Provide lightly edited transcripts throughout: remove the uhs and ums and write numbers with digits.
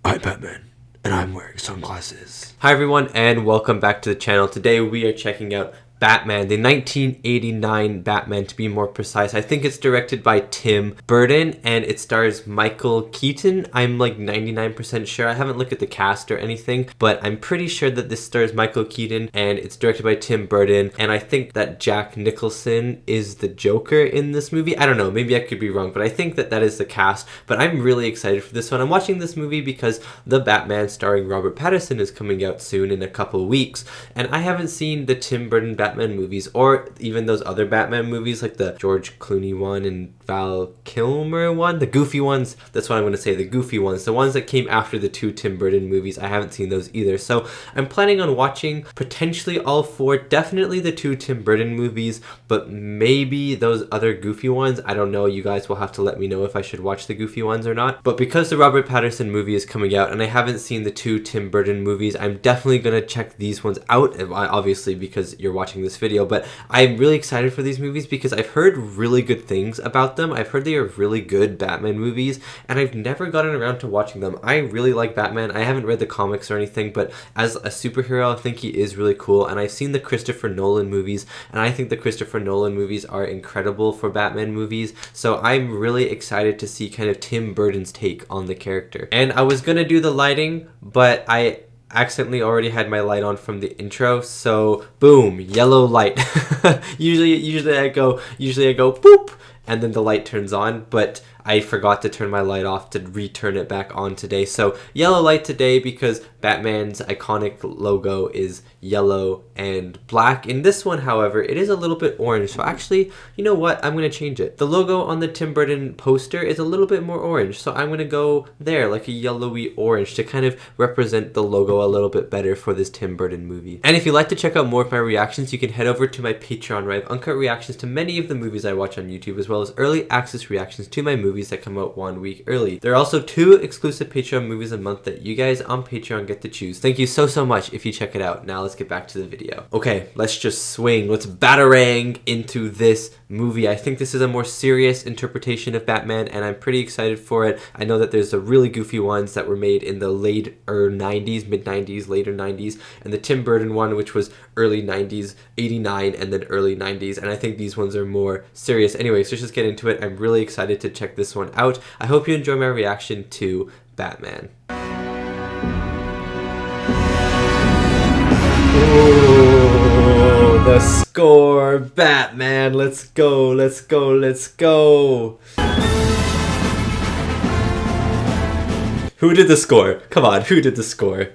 I'm Batman, and I'm wearing sunglasses. Hi everyone, and welcome back to the channel. Today we are checking out Batman, the 1989 Batman to be more precise. I think it's directed by Tim Burton and it stars Michael Keaton. I'm like 99% sure. I haven't looked at the cast or anything, but I'm pretty sure that this stars Michael Keaton and it's directed by Tim Burton. And I think that Jack Nicholson is the Joker in this movie. I don't know, maybe I could be wrong, but I think that that is the cast. But I'm really excited for this one. I'm watching this movie because The Batman starring Robert Pattinson is coming out soon in a couple of weeks. And I haven't seen the Tim Burton Batman movies or even those other Batman movies like the George Clooney one and Val Kilmer one, the goofy ones. That's what I'm going to say, the goofy ones, the ones that came after the two Tim Burton movies. I haven't seen those either, so I'm planning on watching potentially all four, definitely the two Tim Burton movies, but maybe those other goofy ones. I don't know, you guys will have to let me know if I should watch the goofy ones or not. But because the Robert Pattinson movie is coming out and I haven't seen the two Tim Burton movies, I'm definitely going to check these ones out, obviously because you're watching this video. But I'm really excited for these movies because I've heard really good things about them. I've heard they are really good Batman movies and I've never gotten around to watching them. I really like Batman. I haven't read the comics or anything, but as a superhero I think he is really cool, and I've seen the Christopher Nolan movies and I think the Christopher Nolan movies are incredible for Batman movies, so I'm really excited to see kind of Tim Burton's take on the character. And I was gonna do the lighting, but I accidentally already had my light on from the intro, so boom, yellow light. usually I go boop and then the light turns on, but I forgot to turn my light off to return it back on today. So yellow light today because Batman's iconic logo is yellow and black. In this one, however, it is a little bit orange. So actually, you know what? I'm going to change it. The logo on the Tim Burton poster is a little bit more orange. So I'm going to go there like a yellowy orange to kind of represent the logo a little bit better for this Tim Burton movie. And if you'd like to check out more of my reactions, you can head over to my Patreon where I have uncut reactions to many of the movies I watch on YouTube, as well as early access reactions to my movies that come out 1 week early. There are also 2 exclusive Patreon movies a month that you guys on Patreon get to choose. Thank you so much if you check it out. Now let's get back to the video. Okay, let's just swing. Let's batarang into this movie. I think this is a more serious interpretation of Batman and I'm pretty excited for it. I know that there's the really goofy ones that were made in the later 90s, mid 90s, later 90s, and the Tim Burton one which was early 90s, 89, and then early 90s, and I think these ones are more serious. Anyway, so let's just get into it. I'm really excited to check this one out. I hope you enjoy my reaction to Batman. Oh, the score, Batman, let's go, let's go, let's go. Who did the score? Come on, who did the score?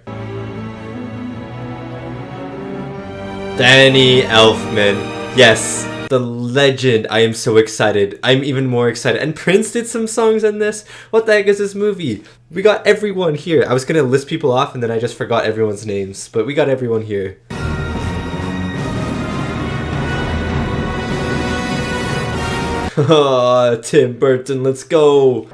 Danny Elfman, yes. The legend. I am so excited. I'm even more excited. And Prince did some songs in this. What the heck is this movie? We got everyone here. I was gonna list people off and then I just forgot everyone's names, but we got everyone here. Oh, Tim Burton, let's go.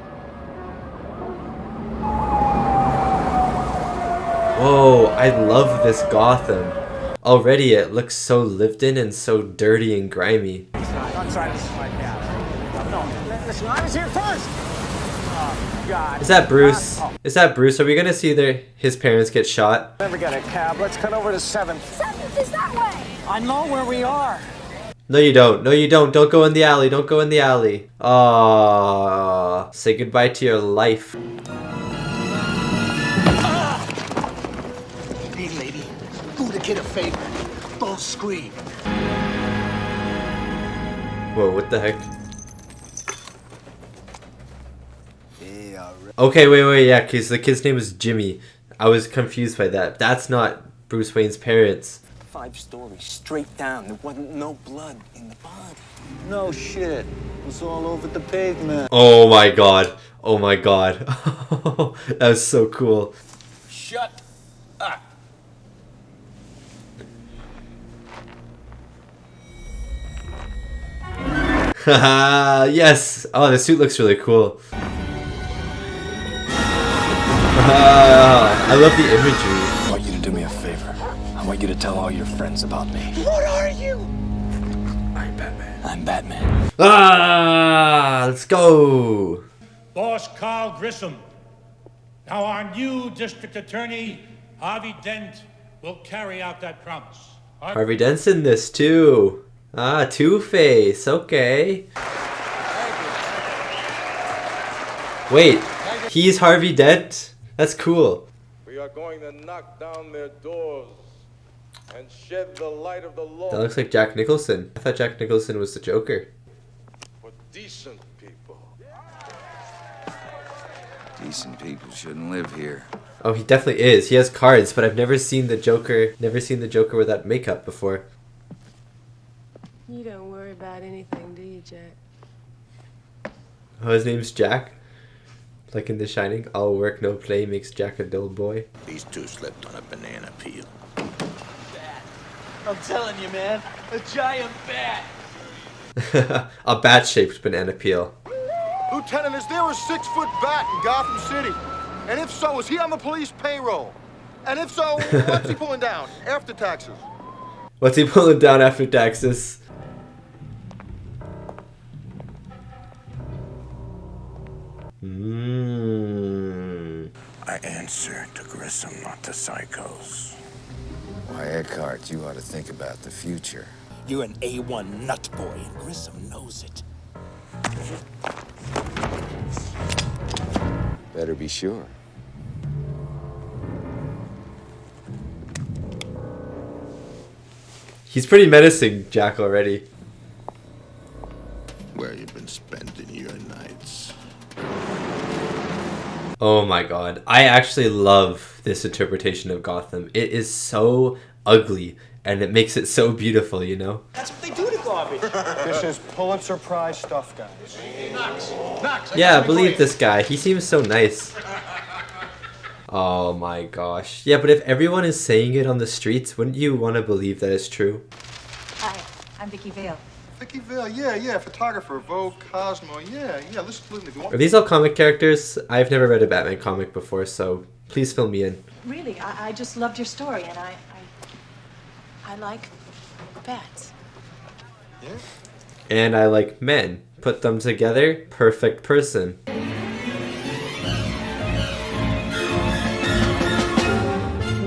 Whoa, I love this Gotham. Already it looks so lived in and so dirty and grimy. Don't try this like that. No, listen, I was here first. Oh, God. Is that Bruce? Is that Bruce? Are we gonna see his parents get shot? Never get a cab. Let's cut over to 7th. 7th is that way. I know where we are. No you don't. No you don't. Don't go in the alley. Don't go in the alley. Aww. Say goodbye to your life. Hey lady, do the kid a favor. Don't scream. Whoa, what the heck? Okay, wait, yeah, because the kid's name is Jimmy. I was confused by that. That's not Bruce Wayne's parents. 5 stories straight down. There wasn't no blood in the body. No shit. It was all over the pavement. Oh my god. Oh my god. That was so cool. Shut up. Haha, yes. Oh, the suit looks really cool. I love the imagery. I want you to do me a favor. I want you to tell all your friends about me. What are you? I'm Batman. I'm Batman. Ah, let's go. Boss Carl Grissom. Now, our new district attorney, Harvey Dent, will carry out that promise. Harvey Dent's in this too. Ah, Two-Face. Okay. Wait, he's Harvey Dent? That's cool. We are going to knock down their doors and shed the light of the law. That looks like Jack Nicholson. I thought Jack Nicholson was the Joker. For decent people. Decent people shouldn't live here. Oh, he definitely is. He has cards, but I've never seen the Joker. Never seen the Joker without makeup before. You don't worry about anything, do you, Jack? Oh, his name's Jack. Like in The Shining, all work no play makes Jack a dull boy. These two slipped on a banana peel. I'm telling you, man, a giant bat. A bat-shaped banana peel. Lieutenant, is there a 6-foot bat in Gotham City? And if so, is he on the police payroll? And if so, what's he pulling down after taxes? What's he pulling down after taxes? I answer to Grissom, not to psychos. Why, Eckhart, you ought to think about the future. You're an A1 nut boy, and Grissom knows it. Better be sure. He's pretty menacing, Jack, already. Where you been spending your nights? Oh my god. I actually love this interpretation of Gotham. It is so ugly, and it makes it so beautiful, you know? That's what they do to garbage. This is Pulitzer Prize stuff, guys. Knox, Yeah, believe this guy. He seems so nice. Oh my gosh. Yeah, but if everyone is saying it on the streets, wouldn't you want to believe that it's true? Hi, I'm Vicki Vale. Vicki Vale, yeah, photographer, Vogue, Cosmo, yeah, listen if you want. Are these all comic characters? I've never read a Batman comic before, so please fill me in. Really, I just loved your story, and I like bats. Yeah? And I like men. Put them together, perfect person.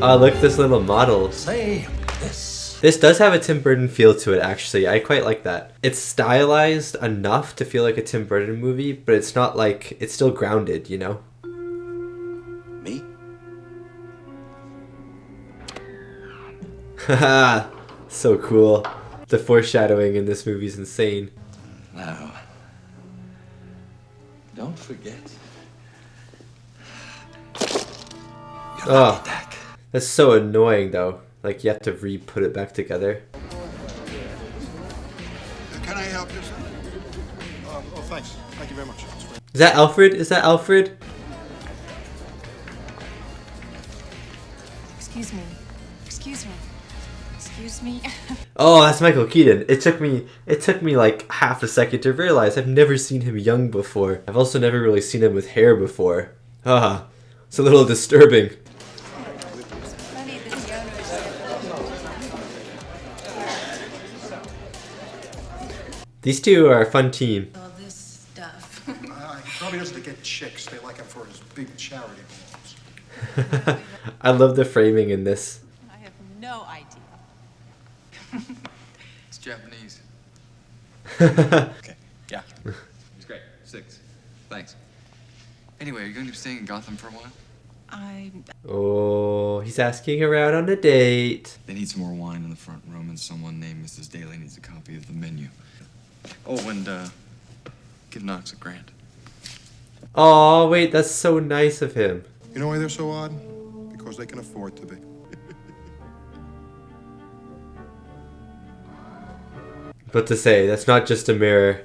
Oh, look, this little model. Say this. This does have a Tim Burton feel to it, actually. I quite like that. It's stylized enough to feel like a Tim Burton movie, but it's not like, it's still grounded, you know? Me? Haha, so cool. The foreshadowing in this movie is insane. Now, don't forget. Oh, that's so annoying though. Like you have to re-put it back together. Can I help you, sir? Oh, thanks. Thank you very much. Is that Alfred? Is that Alfred? Excuse me. Excuse me. Excuse me. Oh, that's Michael Keaton. It took me like half a second to realize I've never seen him young before. I've also never really seen him with hair before. Haha, it's a little disturbing. These two are a fun team. All this stuff. He probably doesn't get chicks. They like him for his big charity balls. I love the framing in this. I have no idea. It's Japanese. Okay, yeah. It's great. 6. Thanks. Anyway, are you going to be staying in Gotham for a while? Oh, he's asking her out on a date. They need some more wine in the front room, and someone named Mrs. Daly needs a copy of the menu. Oh, and give Knox $1,000. Oh, wait, that's so nice of him. You know why they're so odd? Because they can afford to be. But to say, that's not just a mirror.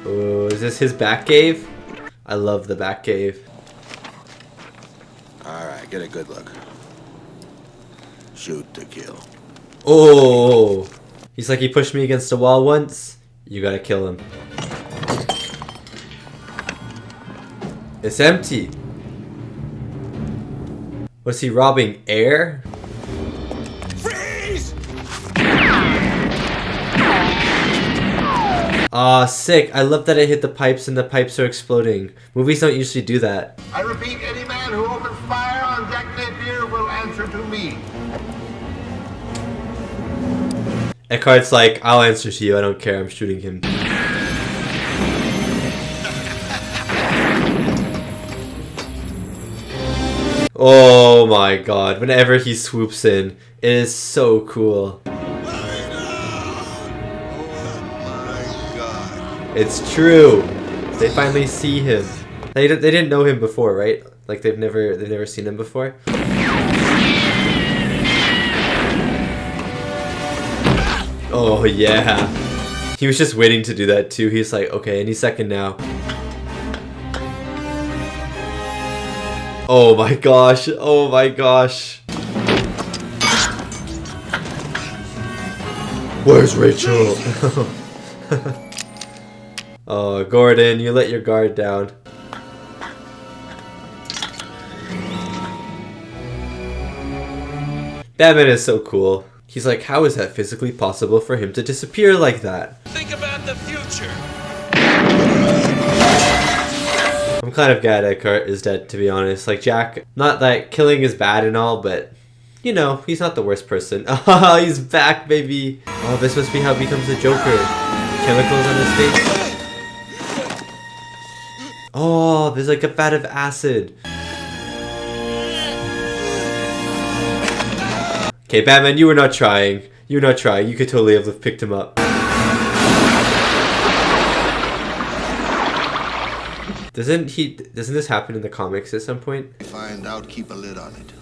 Oh, is this his Batcave? I love the Batcave. All right, get a good look. Shoot to kill. Oh, he's like, he pushed me against the wall once. You gotta kill him. It's empty. Was he robbing air? Aw, sick. I love that it hit the pipes and the pipes are exploding. Movies don't usually do that. I repeat, any man who opens fire on Jack Napier will answer to me. Eckhart's like, I'll answer to you. I don't care. I'm shooting him. Oh my god. Whenever he swoops in, it is so cool. It's true. They finally see him. They didn't know him before, right? Like they've never seen him before. Oh yeah. He was just waiting to do that too. He's like, okay, any second now. Oh my gosh. Oh my gosh. Where's Rachel? Oh, Gordon, you let your guard down. Batman is so cool. He's like, how is that physically possible for him to disappear like that? Think about the future. I'm kind of glad Eckhart is dead, to be honest. Like, Jack, not that killing is bad and all, but, you know, he's not the worst person. Oh, he's back, baby. Oh, this must be how he becomes the Joker. Chemicals on his face. Oh, there's like a vat of acid. Okay, Batman, you were not trying. You were not trying. You could totally have picked him up. Doesn't this happen in the comics at some point? Find out, keep a lid on it.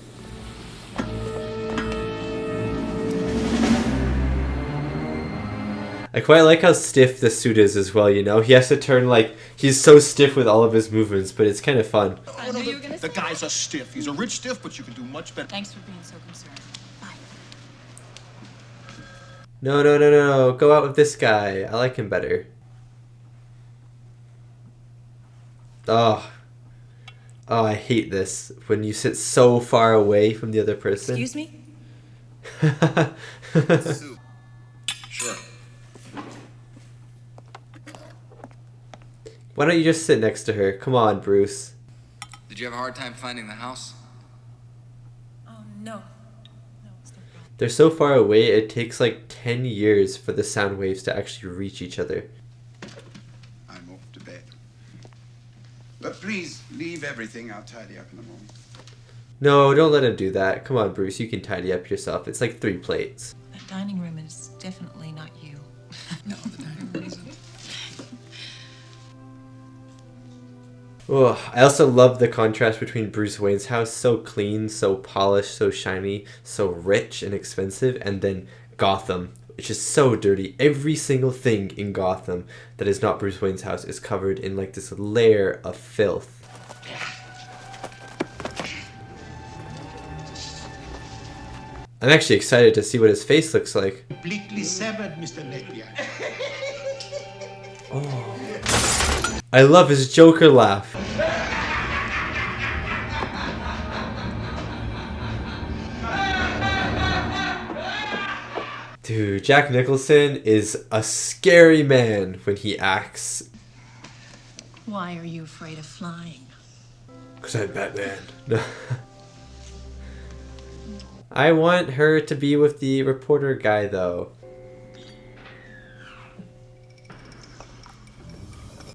I quite like how stiff the suit is as well, you know? He has to turn like, he's so stiff with all of his movements, but it's kind of fun. Oh, no, the guy's a stiff. He's a rich stiff, but you can do much better. Thanks for being so concerned. Bye. No, no, no, no, go out with this guy. I like him better. Oh. Oh, I hate this. When you sit so far away from the other person. Excuse me? Sure. Why don't you just sit next to her? Come on, Bruce. Did you have a hard time finding the house? No. No, it's no problem. They're so far away, it takes like 10 years for the sound waves to actually reach each other. I'm off to bed. But please, leave everything. I'll tidy up in the morning. No, don't let him do that. Come on, Bruce, you can tidy up yourself. It's like 3 plates. That dining room is definitely not you. No, the dining room isn't. Oh, I also love the contrast between Bruce Wayne's house, so clean, so polished, so shiny, so rich and expensive, and then Gotham, which is so dirty. Every single thing in Gotham that is not Bruce Wayne's house is covered in like this layer of filth. I'm actually excited to see what his face looks like. Completely severed, Mr. Napier. Oh. I love his Joker laugh. Dude, Jack Nicholson is a scary man when he acts. Why are you afraid of flying? 'Cause I'm Batman. No. I want her to be with the reporter guy though.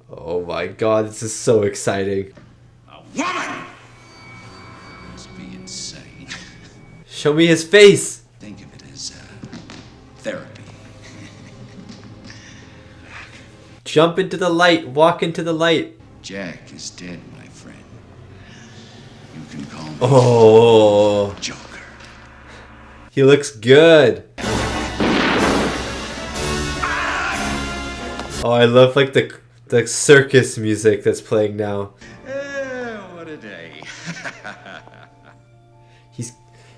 Oh my god, this is so exciting. A woman! Must be insane. Show me his face! Think of it as therapy. Jump into the light, walk into the light. Jack is dead, my friend. You can call me Joker. He looks good. Oh, I love like the circus music that's playing now. What a day.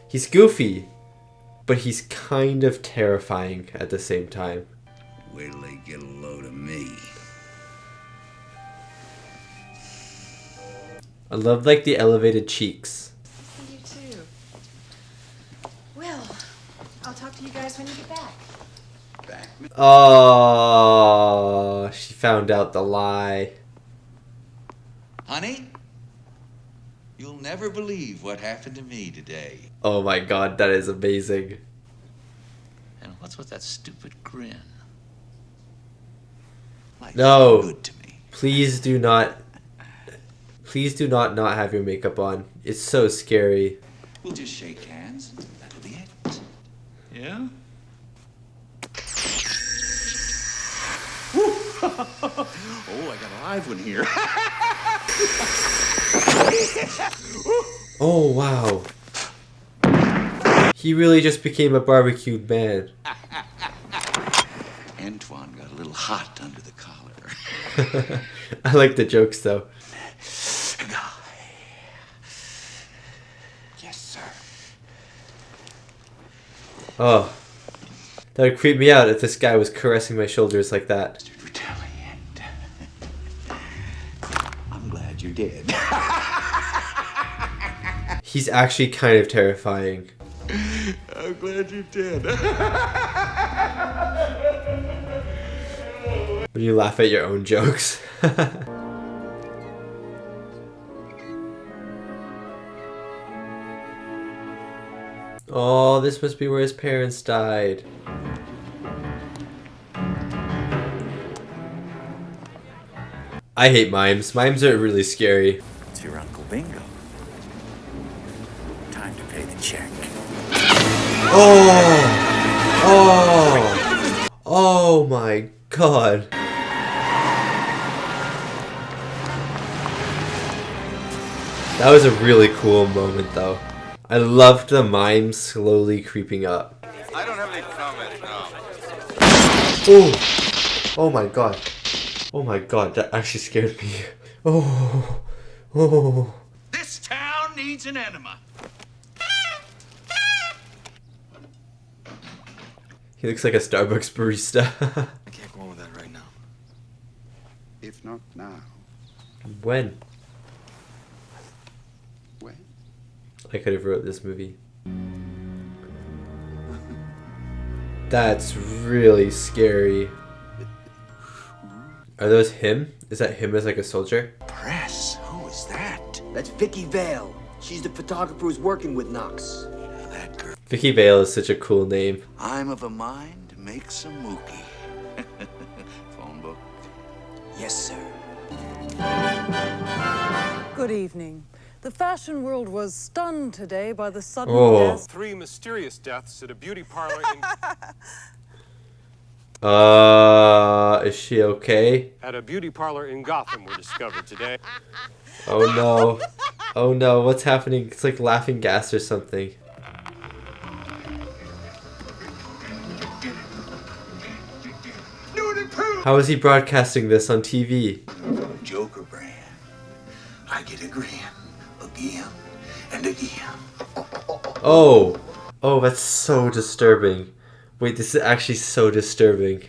He's goofy, but he's kind of terrifying at the same time. Wait till they get a load of me. I love like the elevated cheeks. You too. Well, I'll talk to you guys when you get back. Oh, found out the lie. Honey, you'll never believe what happened to me today. Oh my god, that is amazing. And what's with that stupid grin? Life's No. good to me. Please do not not have your makeup on. It's so scary. We'll just shake hands and that'll be it. Yeah? Oh, I got a live one here. Oh wow. He really just became a barbecued man. Antoine got a little hot under the collar. I like the jokes though. Yes, sir. Oh. That would creep me out if this guy was caressing my shoulders like that. I'm glad you did. He's actually kind of terrifying. I'm glad you did. When you laugh at your own jokes. Oh, this must be where his parents died. I hate mimes. Mimes are really scary. It's your Uncle Bingo. Time to pay the check. Oh! Oh! Oh my god. That was a really cool moment though. I loved the mime slowly creeping up. I don't have any comment now. Oh! Oh my god. Oh my god, that actually scared me. Oh! Oh! This town needs an enema. He looks like a Starbucks barista. I can't go on with that right now. If not now, When? when? I could have wrote this movie. That's really scary. Are those him? Is that him as like a soldier? Press? Who is that? That's Vicki Vale. She's the photographer who's working with Knox. That girl. Vicki Vale is such a cool name. I'm of a mind to make some mookie. Phone book. Yes, sir. Good evening. The fashion world was stunned today by the sudden Oh. death. 3 mysterious deaths at a beauty parlor in... Is she okay? at a beauty parlor in Gotham were discovered today. Oh no. Oh no, what's happening? It's like laughing gas or something. How is he broadcasting this on TV? Joker brand. I get a grin. Again and again. Oh. Oh, that's so disturbing. Wait, this is actually so disturbing.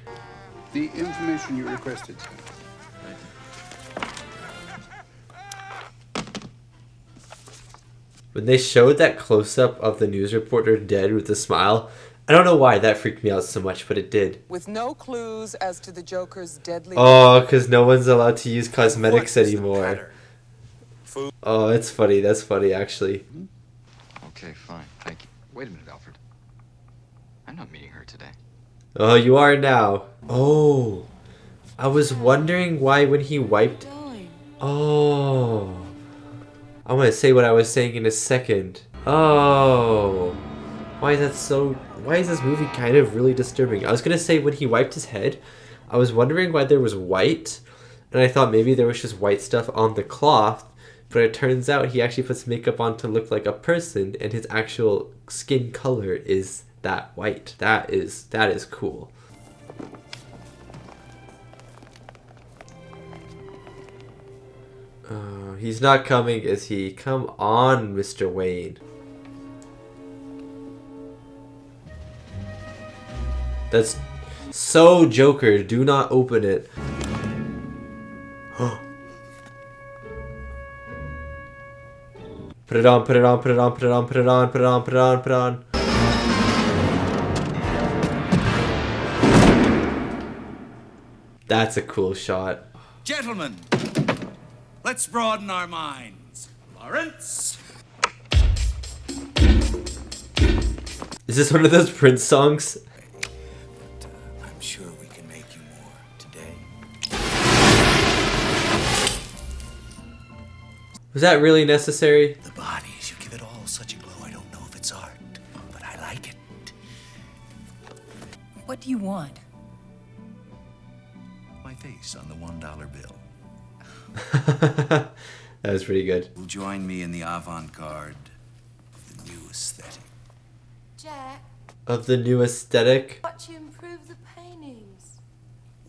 The information you requested, sir. When they showed that close-up of the news reporter dead with a smile, I don't know why that freaked me out so much, but it did. With no clues as to the Joker's deadly... Oh, because no one's allowed to use cosmetics anymore. Oh, it's funny. That's funny, actually. Okay, fine. Thank you. Wait a minute, Alfred. I'm not meeting her today. Oh, you are now. Oh. I was wondering why when he wiped... Oh. I'm going to say what I was saying in a second. Oh. Why is that so... Why is this movie kind of really disturbing? I was going to say when he wiped his head, I was wondering why there was white. And I thought maybe there was just white stuff on the cloth. But it turns out he actually puts makeup on to look like a person. And his actual skin color is that white. That is cool. He's not coming, is he? Come on, Mr. Wayne. That's so Joker. Do not open it. Put it on, put it on, put it on, put it on, put it on, put it on, put it on, put it on. That's a cool shot. Gentlemen, let's broaden our minds. Lawrence? Is this one of those Prince songs? I'm sure we can make you more today. Was that really necessary? The bodies, you give it all such a glow. I don't know if it's art, but I like it. What do you want? My face on the $1 bill. That was pretty good. Will join me in the avant-garde of the new aesthetic. Jack, Of the new aesthetic. watch you improve the paintings.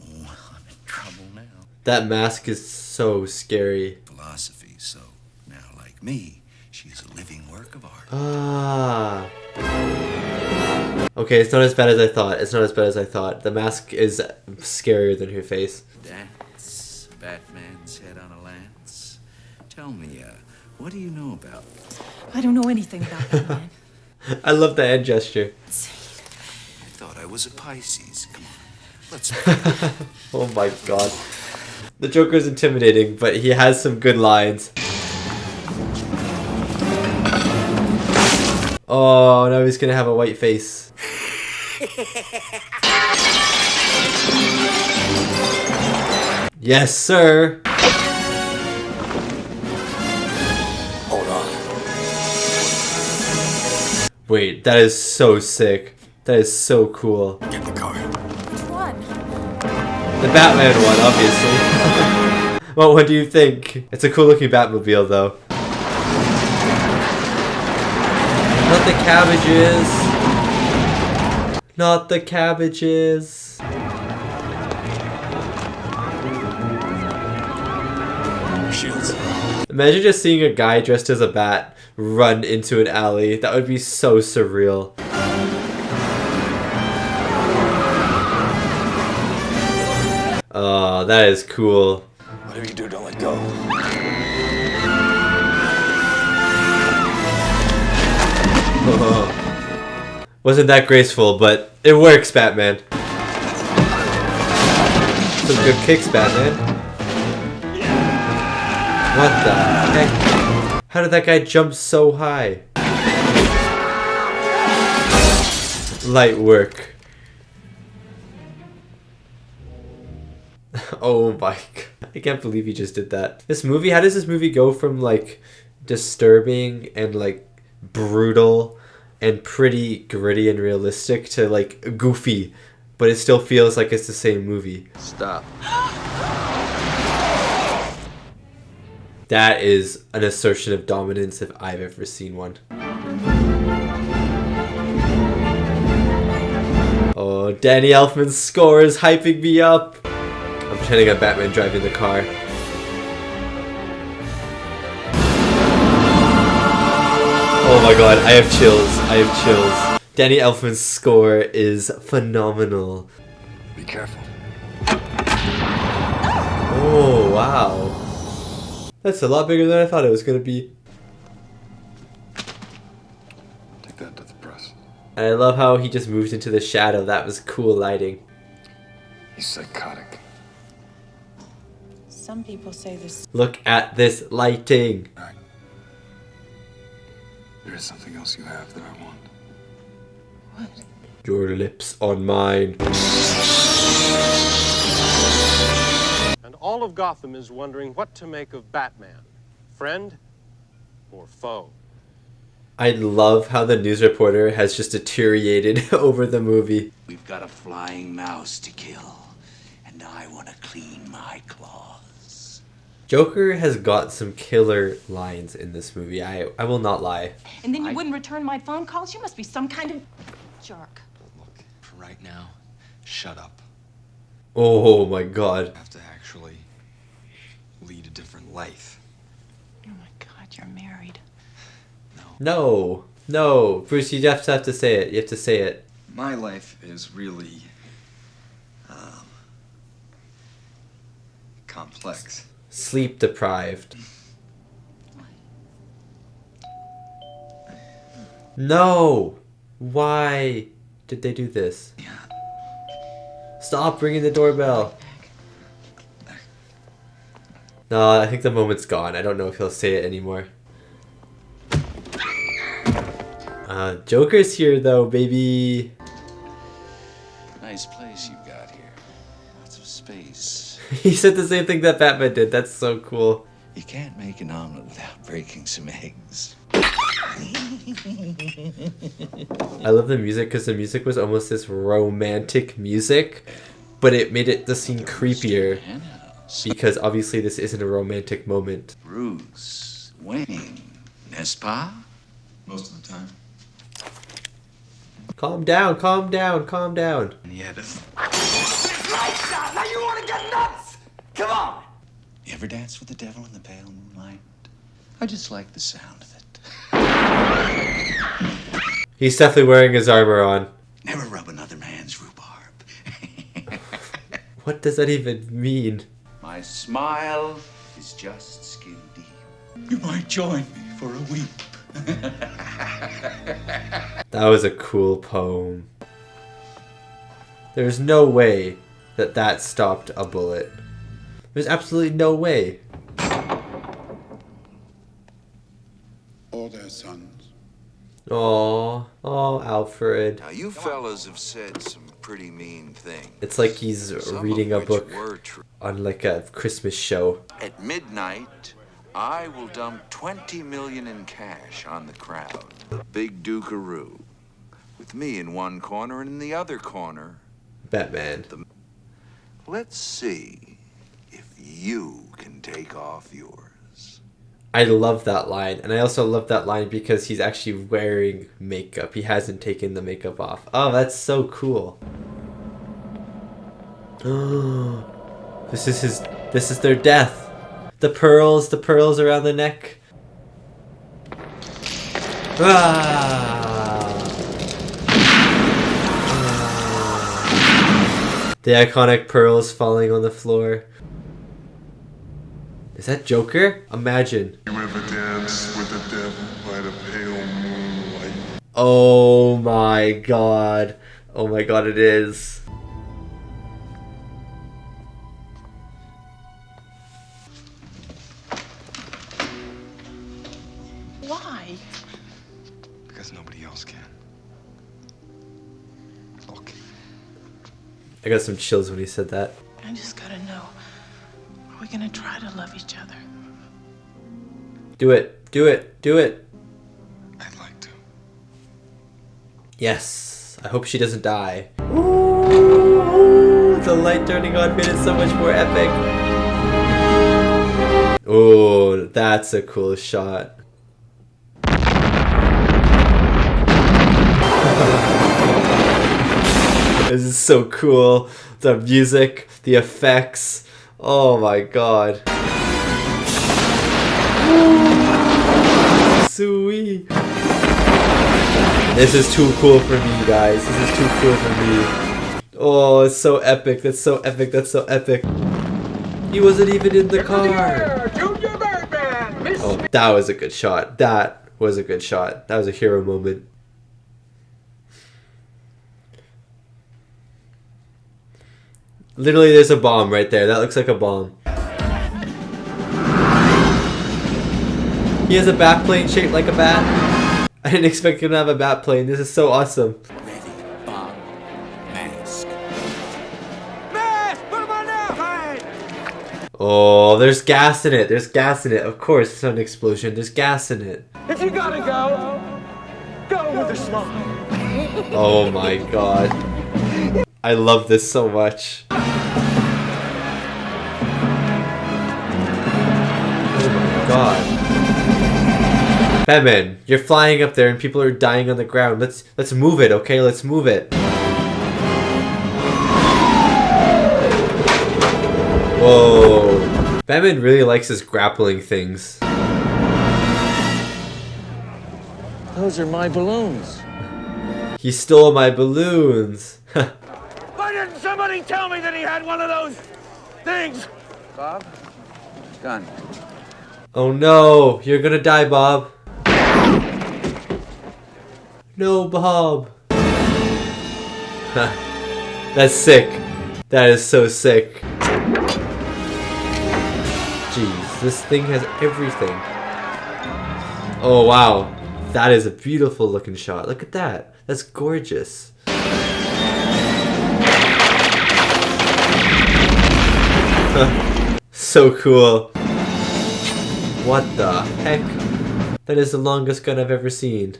Oh, I'm in trouble now. That mask is so scary. Philosophy, so now, like me, she's a living work of art. Ah. Okay, it's not as bad as I thought. It's not as bad as I thought. The mask is scarier than her face. That's Batman's head on a lance. Tell me, what do you know about? I don't know anything about Batman. I love the hand gesture. I thought I was a Pisces. Come on, let's. Oh my god. The Joker's intimidating, but he has some good lines. Oh, now he's gonna have a white face. Yes, sir. Hold on. Wait, that is so sick. That is so cool. Get the car. Which one? The Batman one, obviously. Well, what do you think? It's a cool looking Batmobile, though. Not the cabbages. Not the cabbages. Shields. Imagine just seeing a guy dressed as a bat run into an alley. That would be so surreal. Oh, that is cool. Whatever you do, don't let go. Oh. Wasn't that graceful, but it works, Batman. Some good kicks, Batman. What the heck? How did that guy jump so high? Light work. Oh my god. I can't believe he just did that. This movie, how does this movie go from like disturbing and like brutal and pretty gritty and realistic to like goofy, but it still feels like it's the same movie? Stop. That is an assertion of dominance if I've ever seen one. Oh, Danny Elfman's score is hyping me up. I'm pretending I'm Batman driving the car. Oh my god, I have chills. I have chills. Danny Elfman's score is phenomenal. Be careful. Oh, wow. That's a lot bigger than I thought it was going to be. Take that to the press. And I love how he just moved into the shadow. That was cool lighting. He's psychotic. Some people say this. Look at this lighting. Right. There is something else you have that I want. What? Your lips on mine. And all of Gotham is wondering what to make of Batman. Friend or foe? I love how the news reporter has just deteriorated over the movie. We've got a flying mouse to kill, and I want to clean my claws. Joker has got some killer lines in this movie. I will not lie. And then you wouldn't return my phone calls? You must be some kind of jerk. Look, for right now, shut up. Oh my god. You have to actually lead a different life. Oh my god, you're married. No. No. Bruce, you have to say it. You have to say it. My life is really complex. Sleep deprived. No! Why did they do this? Stop ringing the doorbell. No, I think the moment's gone. I don't know if he'll say it anymore. Joker's here though, baby. Nice place you've got here. Lots of space. He said the same thing that Batman did. That's so cool. You can't make an omelet without breaking some eggs. I love the music because the music was almost this romantic music, but it made it the scene creepier because obviously this isn't a romantic moment. Bruce Wayne, n'est-ce pas? Most of the time. Calm down, calm down, calm down. And yet, Now you want to get nuts? Come on. you ever dance with the devil in the pale moonlight? I just like the sound of it. He's definitely wearing his armor on. Never rub another man's rhubarb. What does that even mean? My smile is just skin deep. You might join me for a weep. That was a cool poem. There's no way that that stopped a bullet. There's absolutely no way. All their sons. Oh, Alfred. Now you fellas have said some pretty mean things. It's like he's reading a book on like a Christmas show. At midnight, I will dump 20 million in cash on the crowd. Big Dukaroo. With me in one corner and in the other corner, Batman. Let's see if you can take off yours. I love that line. And I also love that line because he's actually wearing makeup. He hasn't taken the makeup off. Oh, that's so cool. This is their death. The pearls around the neck. The iconic pearls falling on the floor. Is that Joker? Imagine. You ever dance with the devil by the pale moonlight? Oh my god. Oh my god, it is. Why? Because nobody else can. Look. I got some chills when he said that. I just gotta know. Are we gonna try to love each other? Do it. Do it. Do it. I'd like to. Yes. I hope she doesn't die. Ooh, the light turning on made it so much more epic. Oh, that's a cool shot. This is so cool. The music, the effects. Oh my god. Sweet. This is too cool for me, guys. This is too cool for me. Oh, it's so epic. That's so epic. That's so epic. He wasn't even in the car. Oh, that was a good shot. That was a good shot. That was a hero moment. Literally, there's a bomb right there. That looks like a bomb. He has a Batplane shaped like a bat. I didn't expect him to have a Batplane. This is so awesome. Ready, bomb, mask. Mask! Put him on now! Hide! Oh, there's gas in it. There's gas in it. Of course, it's not an explosion. There's gas in it. If you gotta go, go with a smile. Oh my god. I love this so much. Oh my god. Batman, you're flying up there and people are dying on the ground. Let's move it, okay? Let's move it. Whoa. Batman really likes his grappling things. Those are my balloons. He stole my balloons. Why didn't somebody tell me that he had one of those things? Bob? Gun. Oh no, you're gonna die, Bob. No, Bob. That's sick. That is so sick. Jeez, this thing has everything. Oh wow, that is a beautiful looking shot. Look at that. That's gorgeous. So cool. What the heck? That is the longest gun I've ever seen.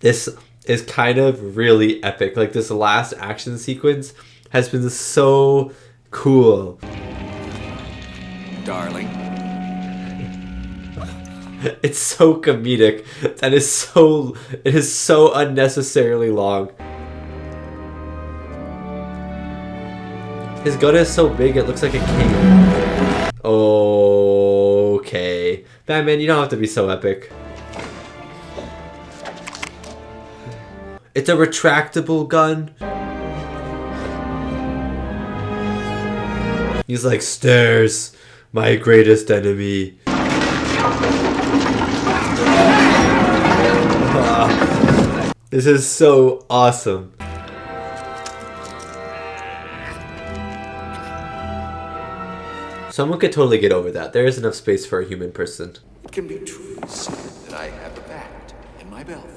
This is kind of really epic. Like, this last action sequence has been so cool. Darling. It's so comedic. That is so, it is so unnecessarily long. His gun is so big it looks like a cape. Okay. Batman, you don't have to be so epic. It's a retractable gun. He's like, stairs, my greatest enemy. This is so awesome. Someone could totally get over that. There is enough space for a human person. It can be true, sir, that I have a bat in my belfry.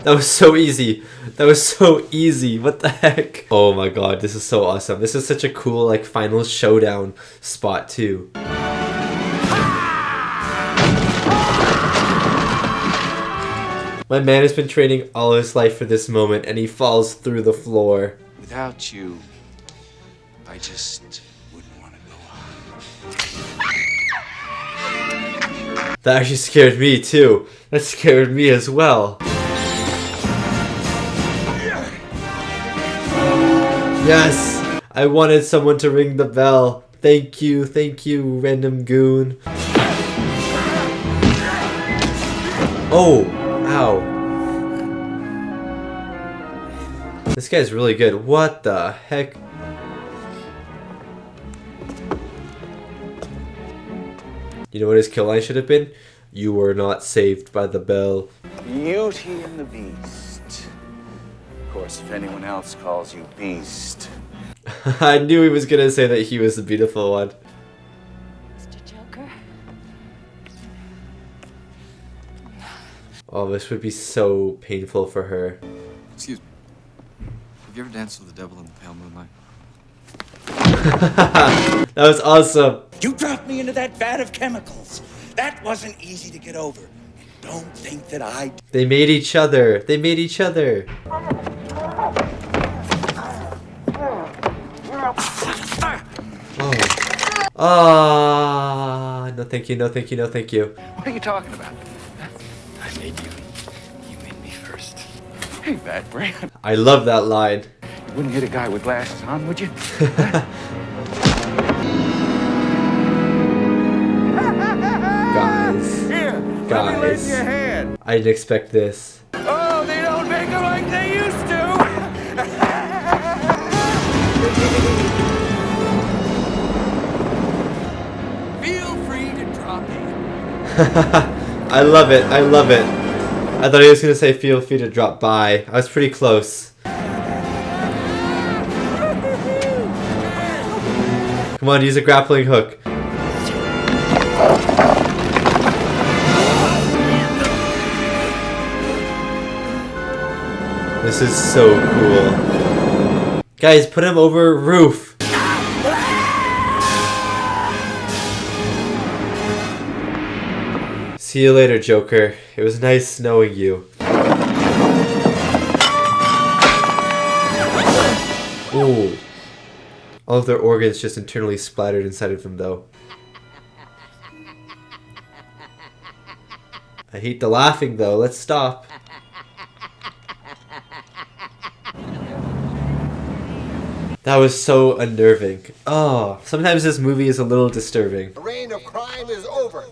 That was so easy. That was so easy. What the heck? Oh my god, this is so awesome. This is such a cool, like, final showdown spot too. My man has been training all his life for this moment, and he falls through the floor. Without you, I just wouldn't want to go on. That actually scared me too. That scared me as well. Yes! I wanted someone to ring the bell. Thank you, random goon. Oh, ow. This guy's really good. What the heck? You know what his kill line should have been? You were not saved by the bell. Beauty and the Beast. Of course, if anyone else calls you Beast. I knew he was gonna say that he was the beautiful one. Mr. Joker? Oh, this would be so painful for her. Excuse me. Have you ever danced with the devil in the pale moonlight? That was awesome. You dropped me into that vat of chemicals. That wasn't easy to get over. Don't think that I... They made each other. They made each other. Oh. Ah, no thank you, no thank you, no thank you. What are you talking about? I made you. You made me first. Hey, Batman. I love that line. You wouldn't hit a guy with glasses on, would you? Guys, I didn't expect this. Oh, they don't make them like they used to! Feel free to drop in. I love it, I love it. I thought he was going to say feel free to drop by. I was pretty close. Come on, use a grappling hook. This is so cool. Guys, put him over a roof. See you later, Joker. It was nice knowing you. Ooh. All of their organs just internally splattered inside of them, though. I hate the laughing, though. Let's stop. That was so unnerving. Oh, sometimes this movie is a little disturbing. The reign of crime is over.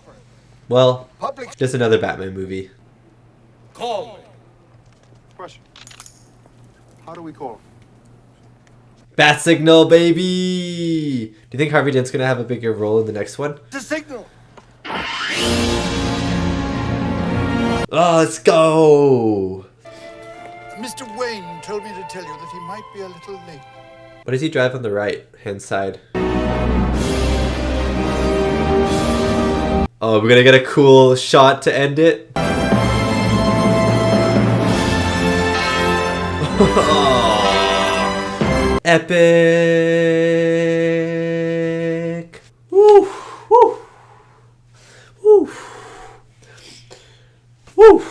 Well, just another Batman movie. Call me. Question. How do we call him? Bat signal, baby! Do you think Harvey Dent's gonna have a bigger role in the next one? The signal. Oh, let's go. Mr. Wayne told me to tell you that he might be a little late. What does he drive on the right hand side? Oh, we're gonna get a cool shot to end it. Oh, epic. Woo, woo, woo, woo,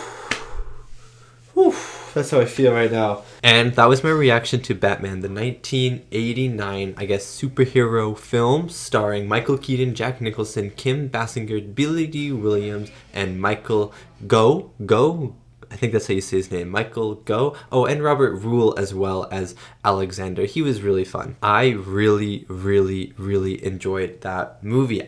woo. That's how I feel right now. And that was my reaction to Batman, the 1989, I guess, superhero film starring Michael Keaton, Jack Nicholson, Kim Basinger, Billy D. Williams, and Michael Go? I think that's how you say his name, Michael Go. Oh, and Robert Wuhl as well as Alexander. He was really fun. I really, really, really enjoyed that movie.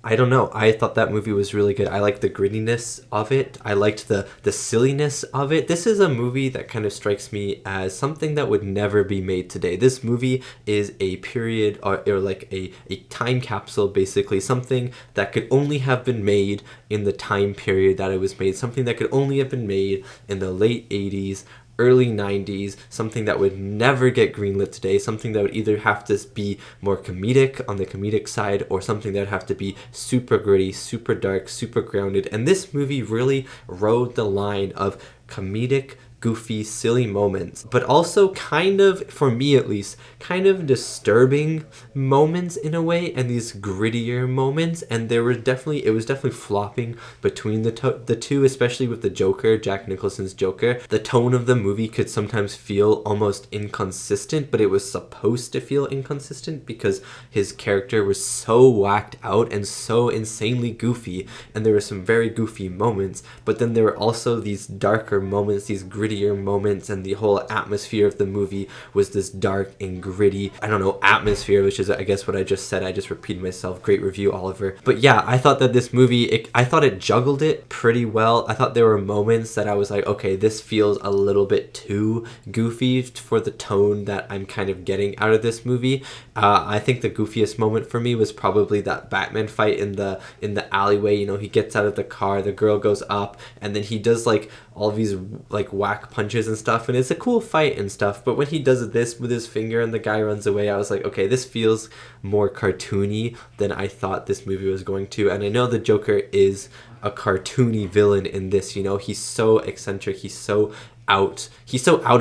I don't know. I thought that movie was really good. I liked the grittiness of it. I liked the silliness of it. This is a movie that kind of strikes me as something that would never be made today. This movie is a period or like a time capsule, basically. Something that could only have been made in the time period that it was made. Something that could only have been made in the late 80s, early 90s, something that would never get greenlit today, something that would either have to be more comedic on the comedic side or something that would have to be super gritty, super dark, super grounded. And this movie really rode the line of comedic, goofy, silly moments, but also kind of, for me at least, kind of disturbing moments in a way, and these grittier moments. And it was definitely flopping between the two, especially with the Joker, Jack Nicholson's Joker. The tone of the movie could sometimes feel almost inconsistent, but it was supposed to feel inconsistent because his character was so whacked out and so insanely goofy, and there were some very goofy moments, but then there were also these darker moments, these grittier moments, and the whole atmosphere of the movie was this dark and gritty, I don't know, atmosphere, which is I guess what I just said. I just repeated myself. Great review, Oliver. But yeah, I thought that this movie, I thought it juggled it pretty well. I thought there were moments that I was like, okay, this feels a little bit too goofy for the tone that I'm kind of getting out of this movie. I think the goofiest moment for me was probably that Batman fight in the alleyway. You know, he gets out of the car, the girl goes up, and then he does like all these like whack punches and stuff, and it's a cool fight and stuff. But when he does this with his finger and the guy runs away, I was like, okay, this feels more cartoony than I thought this movie was going to. And I know the Joker is a cartoony villain in this, you know, he's so eccentric, he's so out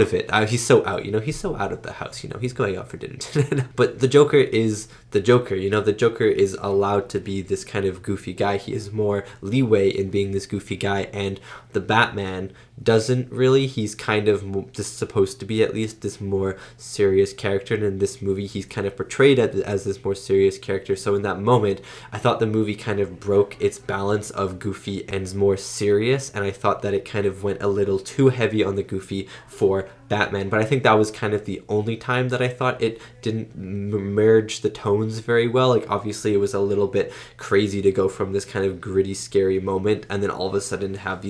of it, he's so out, you know, he's so out of the house, you know, he's going out for dinner. But the Joker is the Joker, you know, the Joker is allowed to be this kind of goofy guy. He has more leeway in being this goofy guy, and the Batman doesn't really. He's kind of just supposed to be at least this more serious character, and in this movie he's kind of portrayed as this more serious character. So in that moment, I thought the movie kind of broke its balance of goofy and more serious, and I thought that it kind of went a little too heavy on the goofy for Batman. But I think that was kind of the only time that I thought it didn't merge the tones very well. Like, obviously it was a little bit crazy to go from this kind of gritty, scary moment and then all of a sudden have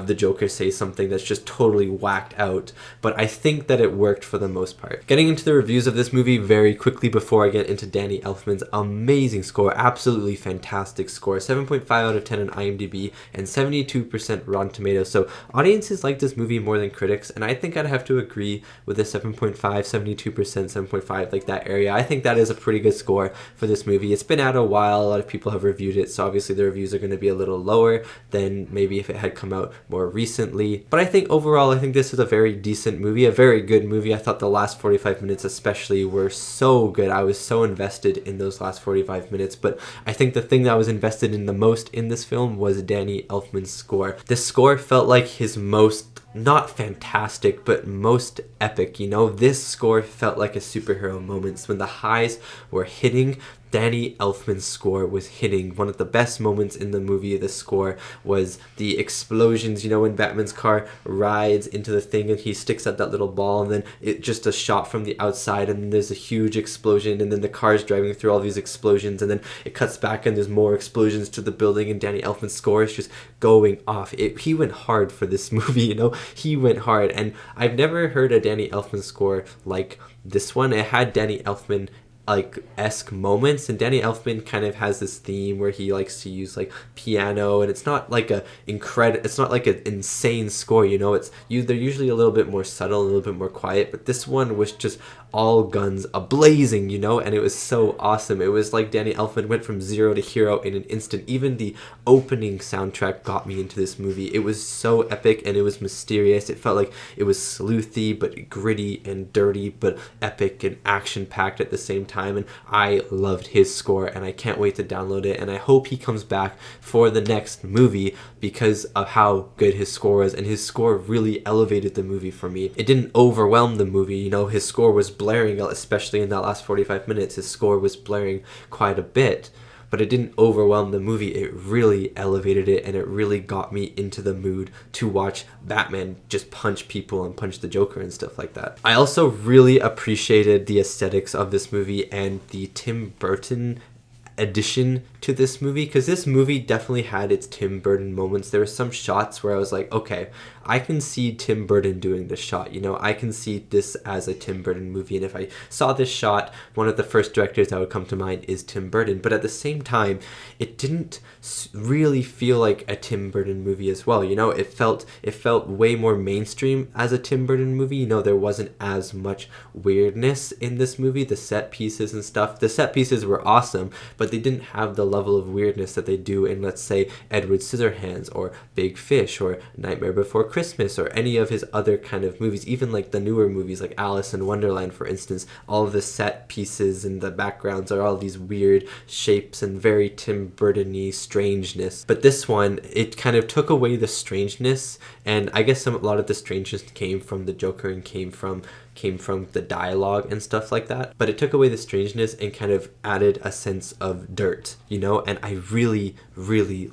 the Joker say something that's just totally whacked out. But I think that it worked for the most part. Getting into the reviews of this movie very quickly before I get into Danny Elfman's amazing score, absolutely fantastic score, 7.5 out of 10 on IMDb and 72% Rotten Tomatoes. So audiences like this movie more than critics, and I think I'd have to agree with a 7.5, 72%, 7.5, like that area. I think that is a pretty good score for this movie. It's been out a while, a lot of people have reviewed it, so obviously the reviews are going to be a little lower than maybe if it had come out more recently. But I think overall, I think this is a very decent movie, a very good movie. I thought the last 45 minutes especially were so good. I was so invested in those last 45 minutes, but I think the thing that I was invested in the most in this film was Danny Elfman's score. This score felt like his most, not fantastic, but most epic, you know? This score felt like a superhero moments. When the highs were hitting, Danny Elfman's score was hitting. One of the best moments in the movie, the score, was the explosions, you know, when Batman's car rides into the thing and he sticks at that little ball, and then it just a shot from the outside and then there's a huge explosion, and then the car's driving through all these explosions, and then it cuts back and there's more explosions to the building, and Danny Elfman's score is just going off. He went hard for this movie, you know? He went hard, and I've never heard a Danny Elfman score like this one. It had Danny Elfman like esque moments, and Danny Elfman kind of has this theme where he likes to use like piano, and it's not like an insane score, you know. They're usually a little bit more subtle, a little bit more quiet, but this one was just all guns a-blazing, you know, and it was so awesome. It was like Danny Elfman went from zero to hero in an instant. Even the opening soundtrack got me into this movie. It was so epic and it was mysterious. It felt like it was sleuthy but gritty and dirty but epic and action-packed at the same time, and I loved his score, and I can't wait to download it, and I hope he comes back for the next movie because of how good his score was, and his score really elevated the movie for me. It didn't overwhelm the movie, you know. His score was blaring, especially in that last 45 minutes. His score was blaring quite a bit, but it didn't overwhelm the movie. It really elevated it, and it really got me into the mood to watch Batman just punch people and punch the Joker and stuff like that. I also really appreciated the aesthetics of this movie and the Tim Burton addition to this movie, because this movie definitely had its Tim Burton moments. There were some shots where I was like, okay, I can see Tim Burton doing this shot, you know, I can see this as a Tim Burton movie, and if I saw this shot, one of the first directors that would come to mind is Tim Burton. But at the same time, it didn't really feel like a Tim Burton movie as well, you know. It felt way more mainstream as a Tim Burton movie, you know. There wasn't as much weirdness in this movie. The set pieces and stuff, the set pieces were awesome, but they didn't have the level of weirdness that they do in, let's say, Edward Scissorhands or Big Fish or Nightmare Before Christmas or any of his other kind of movies. Even like the newer movies like Alice in Wonderland, for instance, all of the set pieces and the backgrounds are all these weird shapes and very Tim Burton-y strangeness. But this one, it kind of took away the strangeness, and I guess a lot of the strangeness came from the Joker and came from the dialogue and stuff like that, but it took away the strangeness and kind of added a sense of dirt, you know. And I really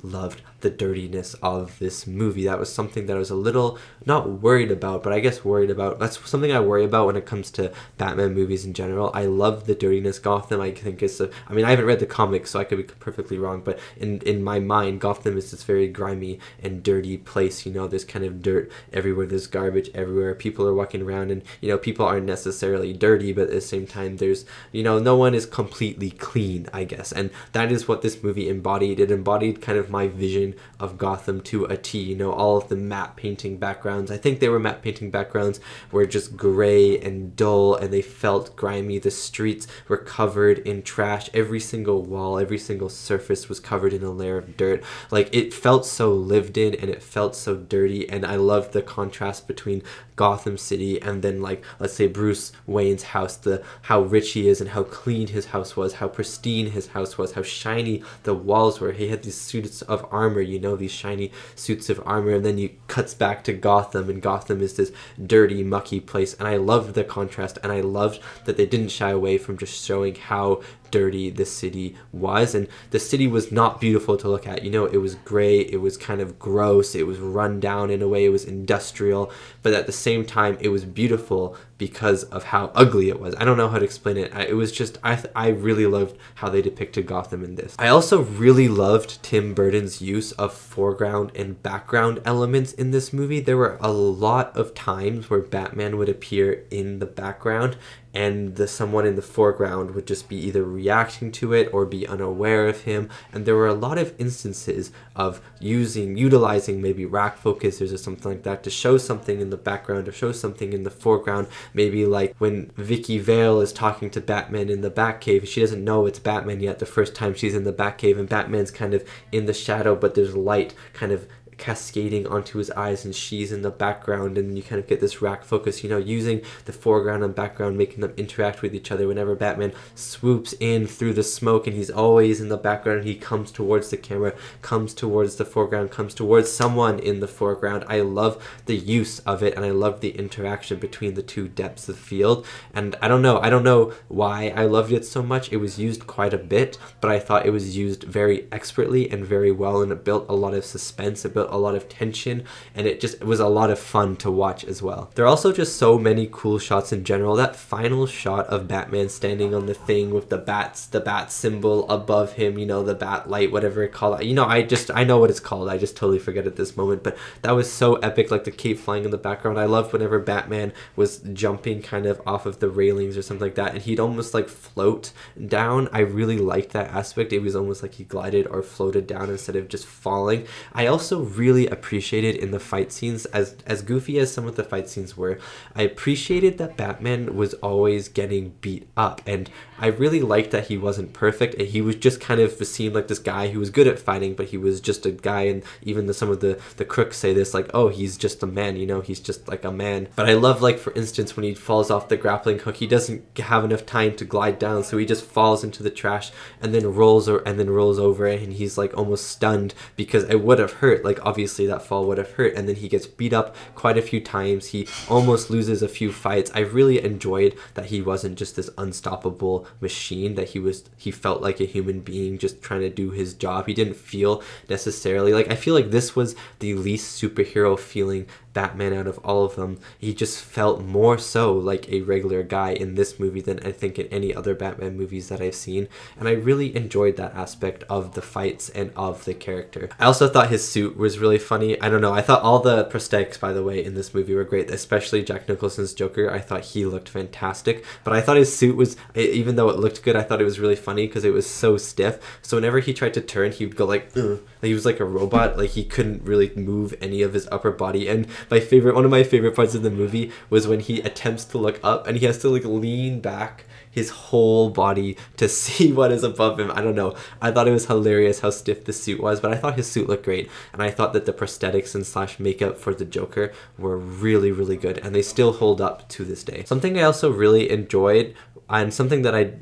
loved the dirtiness of this movie. That was something that I was a little not worried about, but I guess worried about. That's something I worry about when it comes to Batman movies in general. I love the dirtiness. Gotham, I think is I mean, I haven't read the comics, so I could be perfectly wrong, but in my mind, Gotham is this very grimy and dirty place, you know. There's kind of dirt everywhere, there's garbage everywhere, people are walking around, and, you know, people aren't necessarily dirty, but at the same time, there's, you know, no one is completely clean, I guess. And that is what this movie embodied. It embodied kind of my vision of Gotham to a T, you know. All of the matte painting backgrounds, I think they were matte painting backgrounds, were just gray and dull, and they felt grimy. The streets were covered in trash. Every single wall, every single surface was covered in a layer of dirt. Like, it felt so lived in, and it felt so dirty, and I loved the contrast between Gotham City and then, like, let's say Bruce Wayne's house, how rich he is and how clean his house was, how pristine his house was, how shiny the walls were. He had these suits of armor, you know, these shiny suits of armor, and then you cuts back to Gotham, and Gotham is this dirty, mucky place. And I loved the contrast, and I loved that they didn't shy away from just showing how dirty the city was. And the city was not beautiful to look at, you know. It was gray, it was kind of gross, it was run down in a way, it was industrial, but at the same time it was beautiful because of how ugly it was. I don't know how to explain it. It was just, I really loved how they depicted Gotham in this. I also really loved Tim Burton's use of foreground and background elements in this movie. There were a lot of times where Batman would appear in the background and someone in the foreground would just be either reacting to it or be unaware of him. And there were a lot of instances of utilizing maybe rack focusers or something like that to show something in the background or show something in the foreground. Maybe like when Vicki Vale is talking to Batman in the Batcave, she doesn't know it's Batman yet the first time she's in the Batcave, and Batman's kind of in the shadow, but there's light kind of cascading onto his eyes, and she's in the background, and you kind of get this rack focus, you know, using the foreground and background, making them interact with each other. Whenever Batman swoops in through the smoke and he's always in the background, he comes towards the camera, comes towards the foreground, comes towards someone in the foreground. I love the use of it, and I love the interaction between the two depths of field. And I don't know why I loved it so much. It was used quite a bit, but I thought it was used very expertly and very well, and it built a lot of suspense. It built built a lot of tension, and it was a lot of fun to watch as well. There are also just so many cool shots in general. That final shot of Batman standing on the thing with the bat symbol above him, you know, the bat light, whatever it called. You know, I know what it's called. I just totally forget at this moment, but that was so epic, like the cape flying in the background. I loved whenever Batman was jumping kind of off of the railings or something like that, and he'd almost like float down. I really liked that aspect. It was almost like he glided or floated down instead of just falling. I also really appreciated in the fight scenes, as goofy as some of the fight scenes were, I appreciated that Batman was always getting beat up, and I really liked that he wasn't perfect, and he was just kind of seemed like this guy who was good at fighting, but he was just a guy. And even some of the crooks say this, like, oh, he's just a man, you know, he's just like a man. But I love, like, for instance, when he falls off the grappling hook, he doesn't have enough time to glide down, so he just falls into the trash and then rolls over, and he's like almost stunned because it would have hurt. Like, obviously that fall would have hurt, and then he gets beat up quite a few times. He almost loses a few fights. I really enjoyed that he wasn't just this unstoppable machine, that he felt like a human being just trying to do his job. He didn't feel necessarily like, I feel like this was the least superhero feeling Batman out of all of them. He just felt more so like a regular guy in this movie than I think in any other Batman movies that I've seen, and I really enjoyed that aspect of the fights and of the character. I also thought his suit was really funny. I don't know, I thought all the prosthetics, by the way, in this movie were great, especially Jack Nicholson's Joker. I thought he looked fantastic, but I thought his suit was, even though it looked good, I thought it was really funny because it was so stiff. So whenever he tried to turn, he would go like, ugh. He was like a robot. Like, he couldn't really move any of his upper body. And one of my favorite parts of the movie was when he attempts to look up and he has to like lean back his whole body to see what is above him. I don't know. I thought it was hilarious how stiff the suit was, but I thought his suit looked great. And I thought that the prosthetics and / makeup for the Joker were really, really good. And they still hold up to this day. Something I also really enjoyed, and something that I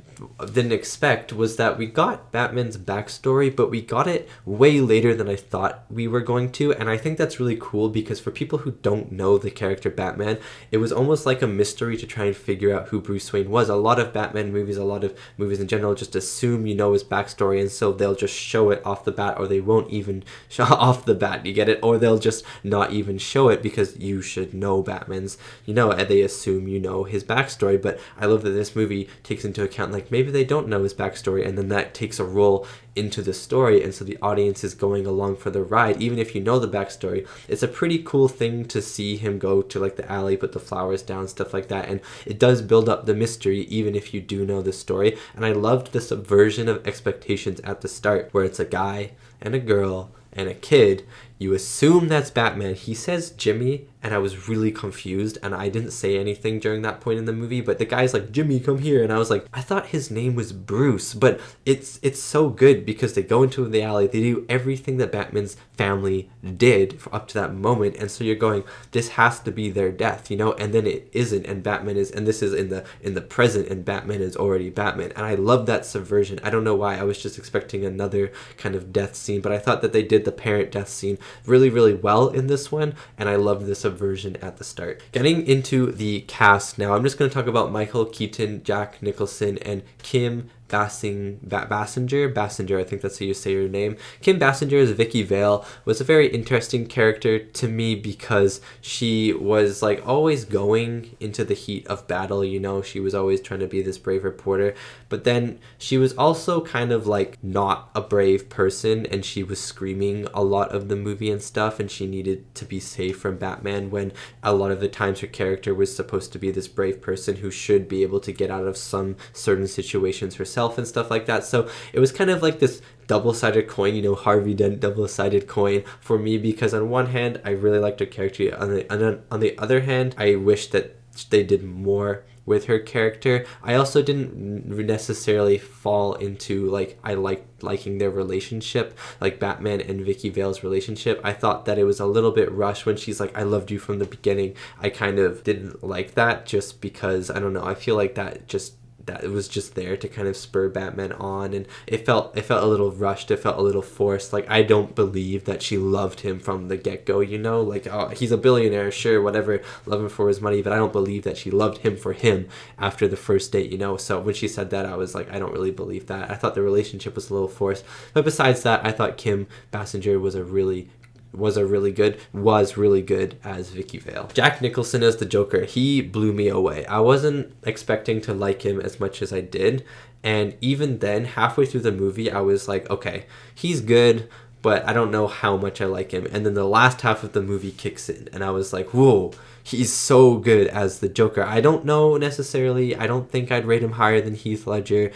didn't expect, was that we got Batman's backstory, but we got it way later than I thought we were going to. And I think that's really cool because for people who don't know the character Batman, it was almost like a mystery to try and figure out who Bruce Wayne was. A lot of Batman movies, a lot of movies in general, just assume you know his backstory, and so they'll just show it off the bat, or they won't even show off the bat, you get it? Or they'll just not even show it because you should know Batman's, you know, and they assume you know his backstory. But I love that this movie takes into account, like, maybe they don't know his backstory, and then that takes a role into the story, and so the audience is going along for the ride. Even if you know the backstory, it's a pretty cool thing to see him go to like the alley, put the flowers down, stuff like that, and it does build up the mystery even if you do know the story. And I loved the subversion of expectations at the start, where it's a guy and a girl and a kid. You assume that's Batman. He says Jimmy, and I was really confused, and I didn't say anything during that point in the movie, but the guy's like, Jimmy, come here, and I was like, I thought his name was Bruce. But it's so good because they go into the alley, they do everything that Batman's family did for up to that moment, and so you're going, this has to be their death, you know, and then it isn't, and Batman is, and this is in the present, and Batman is already Batman. And I love that subversion. I don't know why, I was just expecting another kind of death scene, but I thought that they did the parent death scene really, really well in this one, and I loved the subversion at the start. Getting into the cast now, I'm just going to talk about Michael Keaton, Jack Nicholson, and Kim Basinger, I think that's how you say her name. Kim Basinger as Vicki Vale was a very interesting character to me because she was like always going into the heat of battle, you know, she was always trying to be this brave reporter, but then she was also kind of like not a brave person, and she was screaming a lot of the movie and stuff, and she needed to be safe from Batman, when a lot of the times her character was supposed to be this brave person who should be able to get out of some certain situations herself and stuff like that. So it was kind of like this double-sided coin, you know, Harvey Dent double-sided coin for me, because on one hand I really liked her character, on the other hand I wish that they did more with her character. I also didn't necessarily fall into like liking their relationship, like Batman and Vicki Vale's relationship. I thought that it was a little bit rushed when she's like, I loved you from the beginning. I kind of didn't like that, just because, I don't know, I feel like that it was just there to kind of spur Batman on, and it felt a little rushed, it felt a little forced. Like, I don't believe that she loved him from the get-go, you know, like, oh, he's a billionaire, sure, whatever, love him for his money, but I don't believe that she loved him for him after the first date, you know. So when she said that, I was like, I don't really believe that. I thought the relationship was a little forced, but besides that, I thought Kim Basinger was a really was really good as Vicki Vale. Jack Nicholson as the Joker, he blew me away. I wasn't expecting to like him as much as I did, and even then, halfway through the movie, I was like, okay, he's good, but I don't know how much I like him. And then the last half of the movie kicks in, and I was like, whoa, he's so good as the Joker. I don't know necessarily, I don't think I'd rate him higher than Heath Ledger,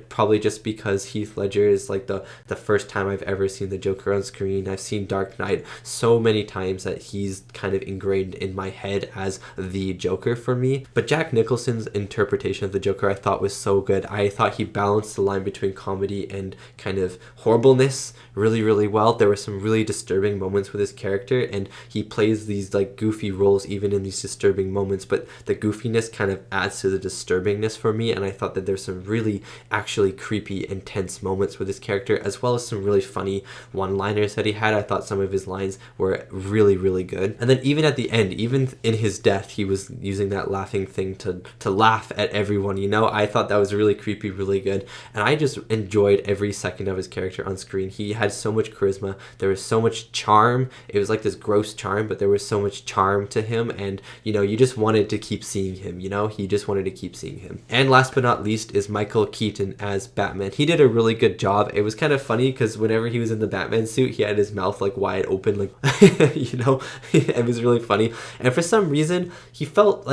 probably just because Heath Ledger is like the first time I've ever seen the Joker on screen. I've seen Dark Knight so many times that he's kind of ingrained in my head as the Joker for me. But Jack Nicholson's interpretation of the Joker I thought was so good. I thought he balanced the line between comedy and kind of horribleness really well. There were some really disturbing moments with his character, and he plays these like goofy roles even in these disturbing moments, but the goofiness kind of adds to the disturbingness for me, and I thought that there's some really actually creepy, intense moments with his character, as well as some really funny one-liners that he had. I thought some of his lines were really good. And then even at the end, even in his death, he was using that laughing thing to laugh at everyone, you know? I thought that was really creepy, really good, and I just enjoyed every second of his character on screen. He had so much charisma, there was so much charm. It was like this gross charm, but there was so much charm to him, and you know, you just wanted to keep seeing him, you know? He just wanted to keep seeing him. And last but not least is Michael Keaton as Batman. He did a really good job. It was kind of funny because whenever he was in the Batman suit, he had his mouth like wide open, like, you know? It was really funny. And for some reason, he felt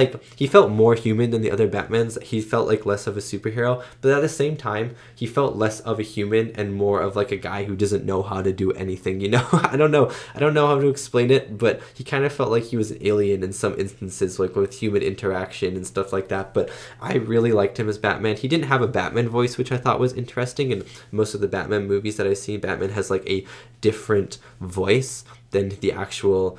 more human than the other Batmans. He felt like less of a superhero, but at the same time, he felt less of a human and more of like a guy who doesn't know how to do anything, you know? I don't know how to explain it, but he kind of felt like he was an alien in some instances, like with human interaction and stuff like that. But I really liked him as Batman. He didn't have a Batman voice, which I thought was interesting. And most of the Batman movies that I've seen, Batman has like a different voice than the actual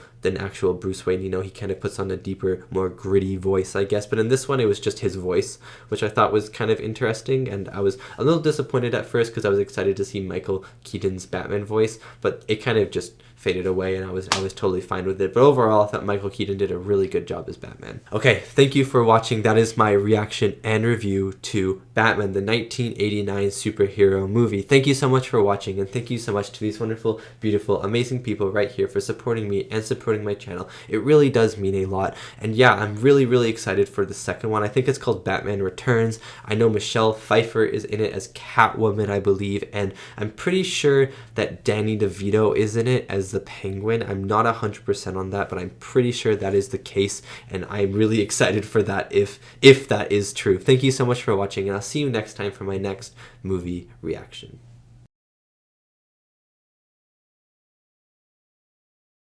Bruce Wayne. You know, he kind of puts on a deeper, more gritty voice, I guess. But in this one, it was just his voice, which I thought was kind of interesting. And I was a little disappointed at first because I was excited to see Michael Keaton's Batman voice, but it kind of just faded away, and I was totally fine with it. But overall, I thought Michael Keaton did a really good job as Batman. Okay, thank you for watching. That is my reaction and review to Batman, the 1989 superhero movie. Thank you so much for watching, and thank you so much to these wonderful, beautiful, amazing people right here for supporting me and supporting my channel. It really does mean a lot. And yeah, I'm really excited for the second one. I think it's called Batman Returns. I know Michelle Pfeiffer is in it as Catwoman, I believe, and I'm pretty sure that Danny DeVito is in it as the Penguin. I'm not 100% on that, but I'm pretty sure that is the case, and I'm really excited for that if that is true. Thank you so much for watching, and I'll see you next time for my next movie reaction.